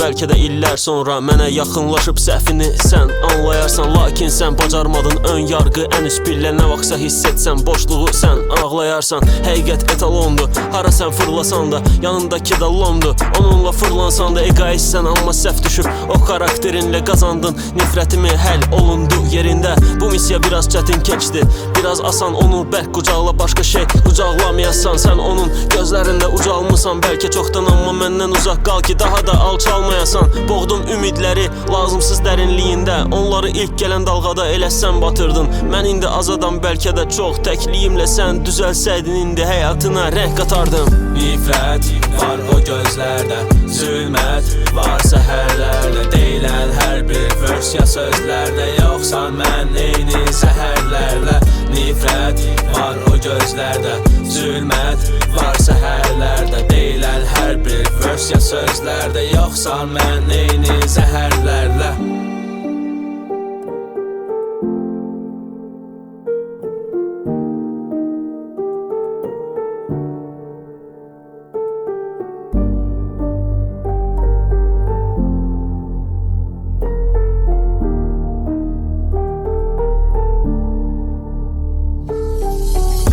bəlkə də illər sonra mənə yaxınlaşıb səhvini sən anlayarsan. Lakin sən bacarmadın ön yargı, ən üst pillə nə vaxtsa hiss etsən boşluğu sən ağlayarsan. Həqiqət etalondur, hara sən fırlasan da yanındakı da lomdur. Onunla fırlansan da egoistsən, amma səhv düşüb o karakterinlə qazandın. Nifrətimi həll olundu yerində. Bu missiya biraz çətin keçdi, biraz asan, onu bərk qucaqla, başqa şey qucaqlamayasan. Sən onun gözlərində ucalmısan bəlkə çoxdan, amma məndən uzaq qal ki daha da alçalmayasan. Boğdum ümidləri lazımsız dərinliyində, onları ilk gələn dalğada elə sən batırdın. Mən indi azadam, bəlkə də çox təkliyimlə sən düzəlsəydin indi həyatına rəng qatardım. Nifrət var o gözlərdə, zülmət var səhərlərdə, deyilən hər bir versiya sözlərdə, yoxsan mən eyni səhərlərlə. Nifrət var o gözlərdə, zülmət var səhərlərdə, deyilən hər bir versiya sözlərdə, yoxsan mən eyni zəhərlərlə.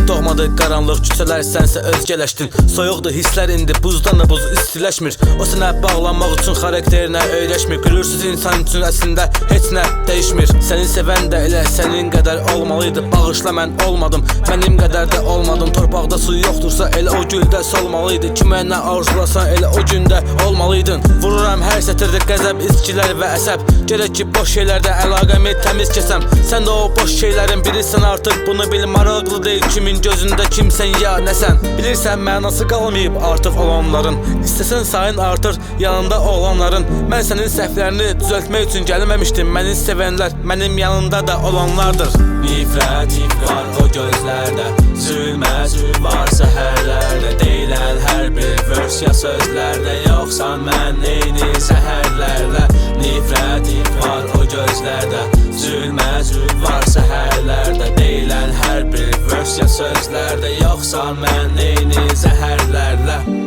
Doğmadı qaranlıq küçələr, sənsə özgələşdin. Soyuqdur hisslər indi, buzdan da buz istiləşmir. O sənə bağlanmaq üçün xarakterinə öyrəşmir. Gülürsüz insan üçün əslində heç nə dəyişmir. Səni sevən də elə sənin qədər olmalıydı. Bağışla, mən olmadım, mənim qədər də olmadım. Torpaqda su yoxdursa elə o güldə solmalıydı. Kimə nə arzulasan elə o gündə olmalıydın. Vururam hər sətirdə qəzəb, izkilər və əsəb. Gerək ki boş şeylərdə əlaqəmi təmiz keçəm. Sən də o boş şeylərin birisən artıq, bunu bil, maraqlı deyil kimin gözündə kimsən ya nəsən. Bilirsən mənası qalmayıb artıq olanların, İstəsən sayın artır yanında olanların. Mən sənin səhvlərini düzəltmək üçün gəlməmişdim. Məni sevənlər mənim yanımda da olanlardır. Nifrət var o gözlərdə, zülmət var səhərlərdə, deyilən hər bir versiya sözlərdə, yoxsan mən eyni zəhərlərlə. Nifrət var o gözlərdə, zülmət var səhərlərdə, deyilən hər bir versiya sözlərdə, yoxsan mən eyni zəhərlərlə.